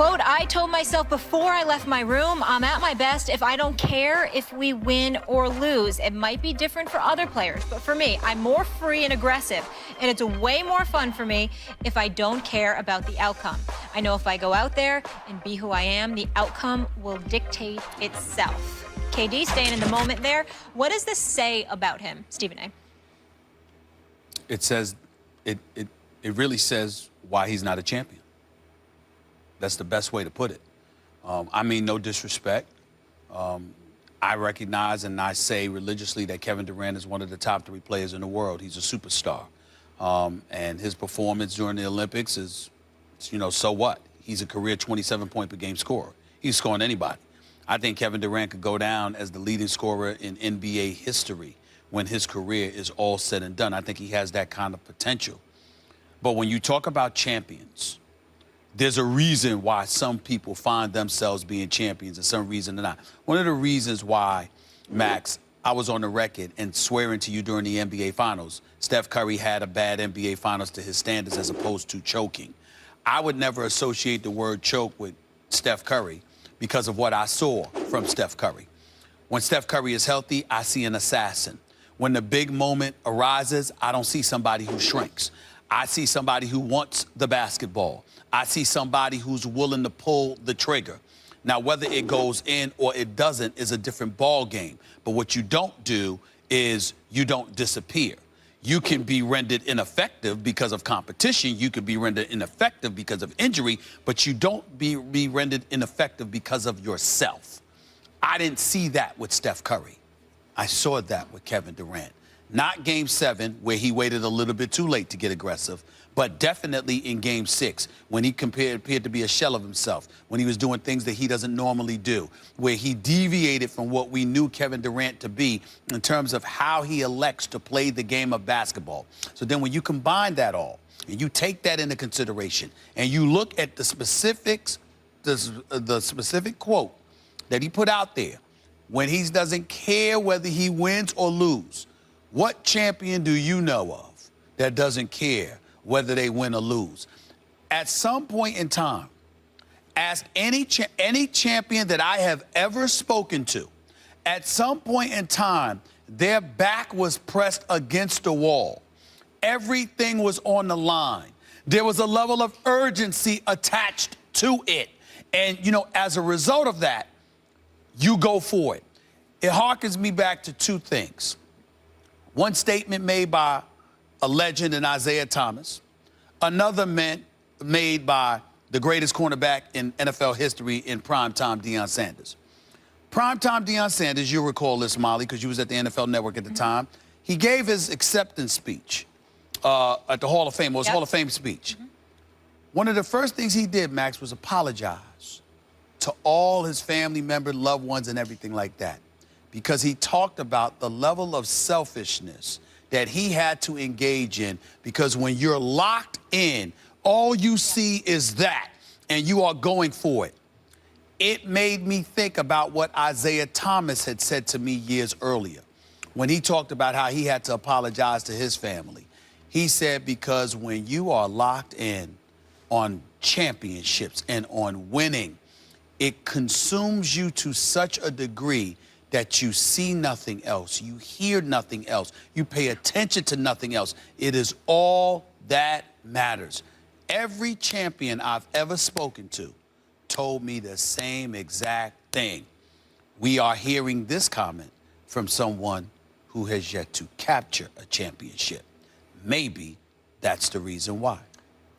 Quote, I told myself before I left my room, I'm at my best if I don't care if we win or lose. It might be different for other players, but for me, I'm more free and aggressive, and it's way more fun for me if I don't care about the outcome. I know if I go out there and be who I am, the outcome will dictate itself. KD staying in the moment there. What does this say about him, Stephen A? It says, it really says why he's not a champion. That's the best way to put it. I mean, no disrespect. I recognize and I say religiously that Kevin Durant is one of the top 3 players in the world. He's a superstar. And his performance during the Olympics is, you know, so what? He's a career 27-point-per-game scorer. He's scoring anybody. I think Kevin Durant could go down as the leading scorer in NBA history when his career is all said and done. I think he has that kind of potential. But when you talk about champions, there's a reason why some people find themselves being champions and some reason they're not. One of the reasons why, Max, I was on the record and swearing to you during the NBA Finals, Steph Curry had a bad NBA Finals to his standards as opposed to choking. I would never associate the word choke with Steph Curry because of what I saw from Steph Curry. When Steph Curry is healthy, I see an assassin. When the big moment arises, I don't see somebody who shrinks. I see somebody who wants the basketball. I see somebody who's willing to pull the trigger. Now, whether it goes in or it doesn't is a different ball game. But what you don't do is you don't disappear. You can be rendered ineffective because of competition. You can be rendered ineffective because of injury, but you don't be rendered ineffective because of yourself. I didn't see that with Steph Curry. I saw that with Kevin Durant. Not Game 7, where he waited a little bit too late to get aggressive, but definitely in Game 6, when he appeared to be a shell of himself, when he was doing things that he doesn't normally do, where he deviated from what we knew Kevin Durant to be in terms of how he elects to play the game of basketball. So then when you combine that all, and you take that into consideration, and you look at the specifics, the specific quote that he put out there, when he doesn't care whether he wins or loses, what champion do you know of that doesn't care whether they win or lose? At some point in time, ask any champion that I have ever spoken to, at some point in time, their back was pressed against the wall. Everything was on the line. There was a level of urgency attached to it. And, you know, as a result of that, you go for it. It harkens me back to 2 things. One statement made by a legend in Isaiah Thomas. Another made by the greatest cornerback in NFL history in primetime, Deion Sanders. Primetime Deion Sanders, you'll recall this, Molly, because you was at the NFL Network at the time. He gave his acceptance speech at the Hall of Fame, or his Hall of Fame speech. One of the first things he did, Max, was apologize to all his family members, loved ones, and everything like that, because he talked about the level of selfishness that he had to engage in, because when you're locked in, all you see is that, and you are going for it. It made me think about what Isaiah Thomas had said to me years earlier when he talked about how he had to apologize to his family. He said, because when you are locked in on championships and on winning, it consumes you to such a degree that you see nothing else, you hear nothing else, you pay attention to nothing else. It is all that matters. Every champion I've ever spoken to told me the same exact thing. We are hearing this comment from someone who has yet to capture a championship. Maybe that's the reason why.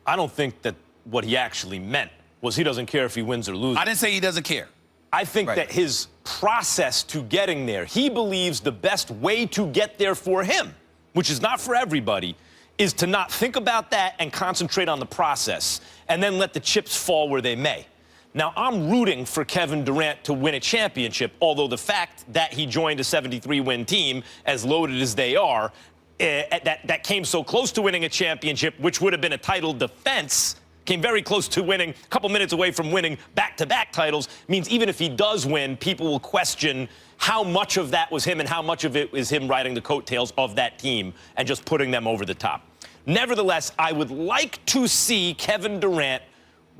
I don't think that what he actually meant was he doesn't care if he wins or loses. I didn't say he doesn't care. I think that his process to getting there, he believes the best way to get there for him, which is not for everybody, is to not think about that and concentrate on the process and then let the chips fall where they may. Now, I'm rooting for Kevin Durant to win a championship, although the fact that he joined a 73-win team, as loaded as they are, that came so close to winning a championship, which would have been a title defense, came very close to winning, a couple minutes away from winning back-to-back titles, means even if he does win, people will question how much of that was him and how much of it is him riding the coattails of that team and just putting them over the top. Nevertheless, I would like to see Kevin Durant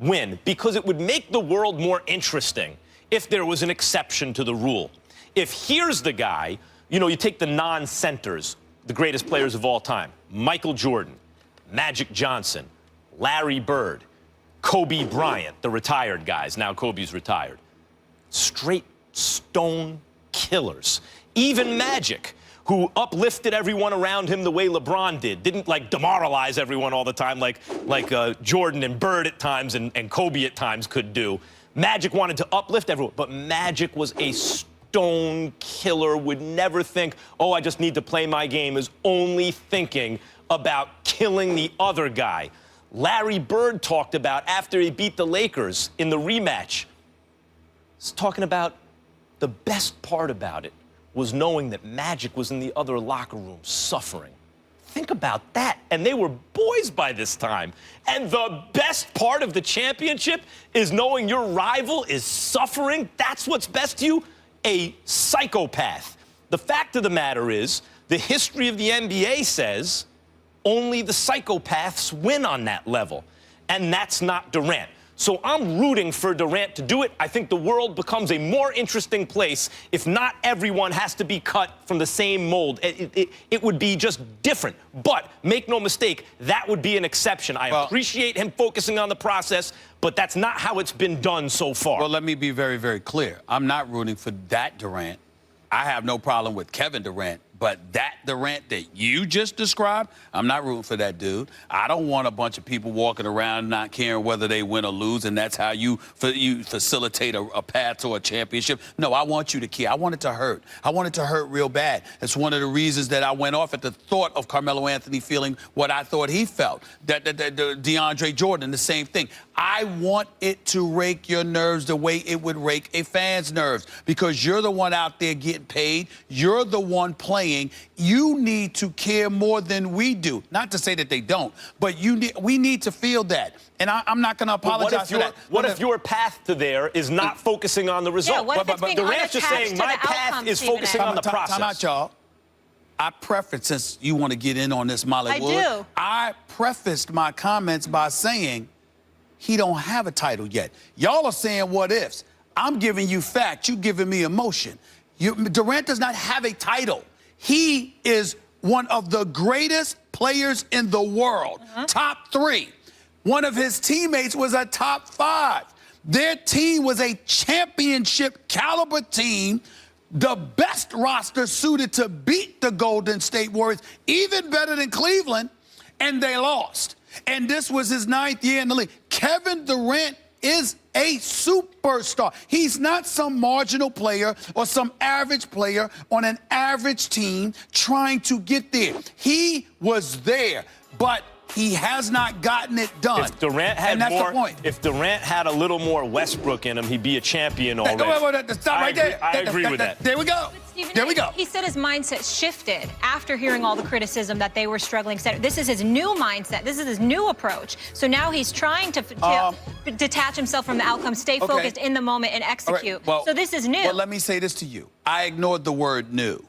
win because it would make the world more interesting if there was an exception to the rule. If here's the guy, you know, you take the non-centers, the greatest players of all time, Michael Jordan, Magic Johnson, Larry Bird, Kobe Bryant, the retired guys. Now Kobe's retired. Straight stone killers. Even Magic, who uplifted everyone around him the way LeBron did, didn't like demoralize everyone all the time like Jordan and Bird at times and Kobe at times could do. Magic wanted to uplift everyone, but Magic was a stone killer, would never think, oh, I just need to play my game, is only thinking about killing the other guy. Larry Bird talked about after he beat the Lakers in the rematch. He's talking about the best part about it was knowing that Magic was in the other locker room suffering. Think about that. And they were boys by this time. And the best part of the championship is knowing your rival is suffering. That's what's best to you? A psychopath. The fact of the matter is, the history of the NBA says only the psychopaths win on that level. And that's not Durant. So I'm rooting for Durant to do it. I think the world becomes a more interesting place if not everyone has to be cut from the same mold. It would be just different. But make no mistake, that would be an exception. I appreciate him focusing on the process, but that's not how it's been done so far. Well, let me be very, very clear. I'm not rooting for that Durant. I have no problem with Kevin Durant, but that Durant that you just described, I'm not rooting for that dude. I don't want a bunch of people walking around not caring whether they win or lose, and that's how you facilitate a path to a championship. No, I want you to care. I want it to hurt. I want it to hurt real bad. It's one of the reasons that I went off at the thought of Carmelo Anthony feeling what I thought he felt. That DeAndre Jordan, the same thing. I want it to rake your nerves the way it would rake a fan's nerves, because you're the one out there getting paid. You're the one playing. You need to care more than we do. Not to say that they don't, but we need to feel that. And I'm not going to apologize for that. What if your path to there is not focusing on the result? Yeah, what if it's being Durant's just saying my unattached to the path outcome, is focusing on the process. Time out, y'all. I prefaced, since you want to get in on this, Molly Wood. I do. I prefaced my comments by saying he don't have a title yet. Y'all are saying what ifs. I'm giving you fact. You giving me emotion. Durant does not have a title. He is one of the greatest players in the world. Top 3. One of his teammates was a top 5. Their team was a championship caliber team, the best roster suited to beat the Golden State Warriors, even better than Cleveland, and they lost. And this was his 9th year in the league. Kevin Durant is a superstar. He's not some marginal player or some average player on an average team trying to get there. He was there, but he has not gotten it done. If Durant had if Durant had a little more Westbrook in him, he'd be a champion already. Stop right there. I agree with that. There we go. Stephen, there we go. He said his mindset shifted after hearing all the criticism that they were struggling. This is his new mindset. This is his new approach. So now he's trying to detach himself from the outcome, stay focused in the moment, and execute. Right. Well, so this is new. Well, let me say this to you. I ignored the word new.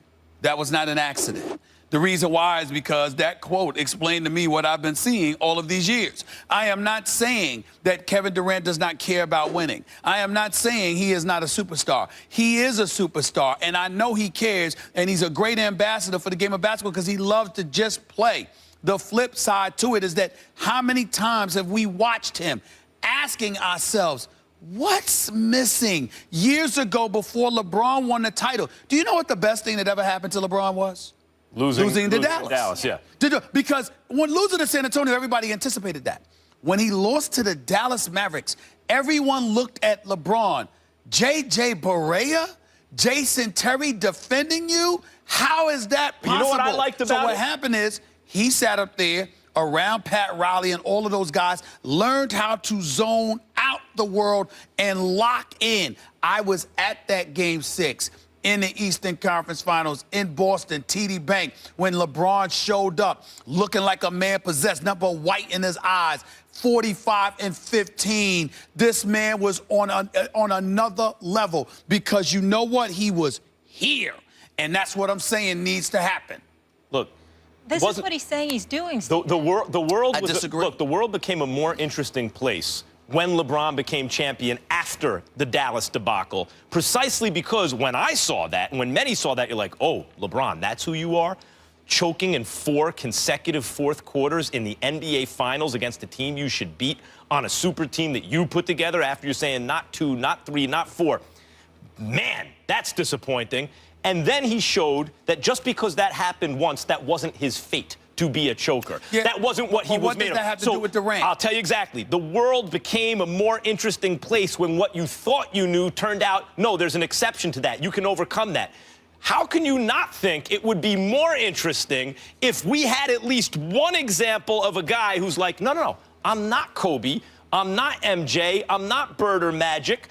That was not an accident. The reason why is because that quote explained to me what I've been seeing all of these years. I am not saying that Kevin Durant does not care about winning. I am not saying he is not a superstar. He is a superstar, and I know he cares, and he's a great ambassador for the game of basketball because he loves to just play. The flip side to it is that how many times have we watched him asking ourselves, what's missing? Years ago, before LeBron won the title, do you know what the best thing that ever happened to LeBron was? Losing to Dallas. Yeah. Because when losing to San Antonio, everybody anticipated that. When he lost to the Dallas Mavericks, everyone looked at LeBron. J.J. Barea, Jason Terry defending you? How is that possible? You know what I liked about So what happened is he sat up there around Pat Riley and all of those guys, learned how to zone out the world and lock in. I was at that Game 6. In the Eastern Conference Finals in Boston, TD Bank, when LeBron showed up looking like a man possessed, nothing but white in his eyes, 45 and 15. This man was on another level because you know what? He was here. And that's what I'm saying needs to happen. Look. This is what he's saying he's doing. The world I disagree. Look, the world became a more interesting place when LeBron became champion after the Dallas debacle, precisely because when I saw that, and when many saw that, you're like, oh, LeBron, that's who you are? Choking in 4 consecutive fourth quarters in the NBA Finals against a team you should beat on a super team that you put together after you're saying not 2, not 3, not 4. Man, that's disappointing. And then he showed that just because that happened once, that wasn't his fate to be a choker. Yeah. That wasn't what he was made of. What does that have to do with Durant? I'll tell you exactly. The world became a more interesting place when what you thought you knew turned out, no, there's an exception to that. You can overcome that. How can you not think it would be more interesting if we had at least one example of a guy who's like, no, no, no, I'm not Kobe, I'm not MJ, I'm not Bird or Magic.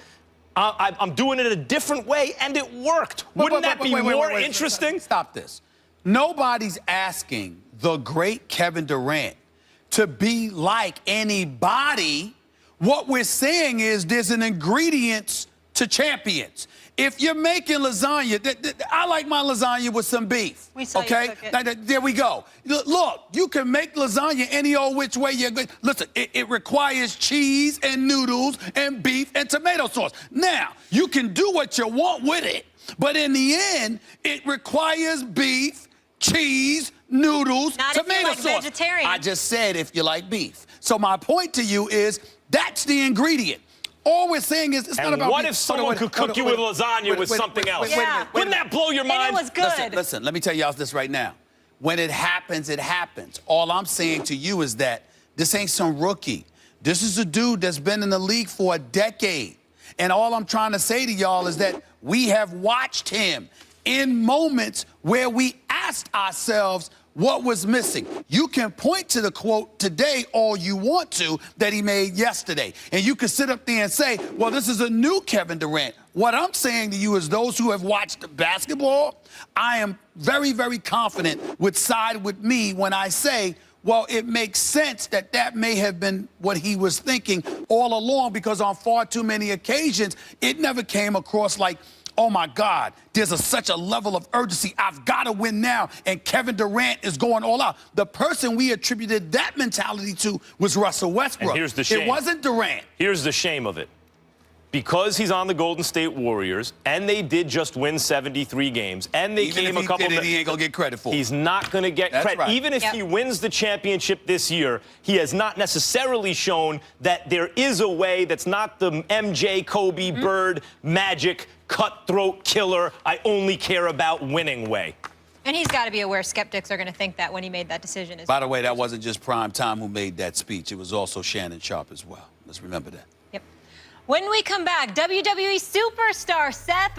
I'm doing it a different way, and it worked. Wouldn't that be more interesting? Stop this. Nobody's asking the great Kevin Durant to be like anybody. What we're saying is there's an ingredient to champions. If you're making lasagna, I like my lasagna with some beef. We saw okay? you cook it. There we go. Look, you can make lasagna any old which way you're good. Listen, it requires cheese and noodles and beef and tomato sauce. Now, you can do what you want with it, but in the end, it requires beef, cheese, noodles, Not if tomato you're like sauce. vegetarian. I just said if you like beef. So my point to you is that's the ingredient. All we're saying is it's not about. What if someone could cook you with lasagna with something else? Wouldn't that blow your mind? And it was good. Listen, let me tell y'all this right now. When it happens, it happens. All I'm saying to you is that this ain't some rookie. This is a dude that's been in the league for a decade. And all I'm trying to say to y'all is that we have watched him in moments where we asked ourselves what was missing. You can point to the quote today all you want to that he made yesterday. And you can sit up there and say, well, this is a new Kevin Durant. What I'm saying to you is those who have watched basketball, I am very, very confident would side with me when I say, well, it makes sense that that may have been what he was thinking all along, because on far too many occasions, it never came across like, oh, my God, there's such a level of urgency. I've got to win now, and Kevin Durant is going all out. The person we attributed that mentality to was Russell Westbrook. And here's the shame. It wasn't Durant. Here's the shame of it. Because he's on the Golden State Warriors, and they did just win 73 games, and they Even came if a couple he did it, he ain't going to get credit for it. He's not going to get credit. Right. Even if he wins the championship this year, he has not necessarily shown that there is a way that's not the MJ, Kobe, Bird, Magic, cutthroat killer, I only care about winning way. And he's got to be aware skeptics are going to think that when he made that decision. By the way, that wasn't just Prime Time who made that speech. It was also Shannon Sharp as well. Let's remember that. Yep. When we come back, WWE superstar Seth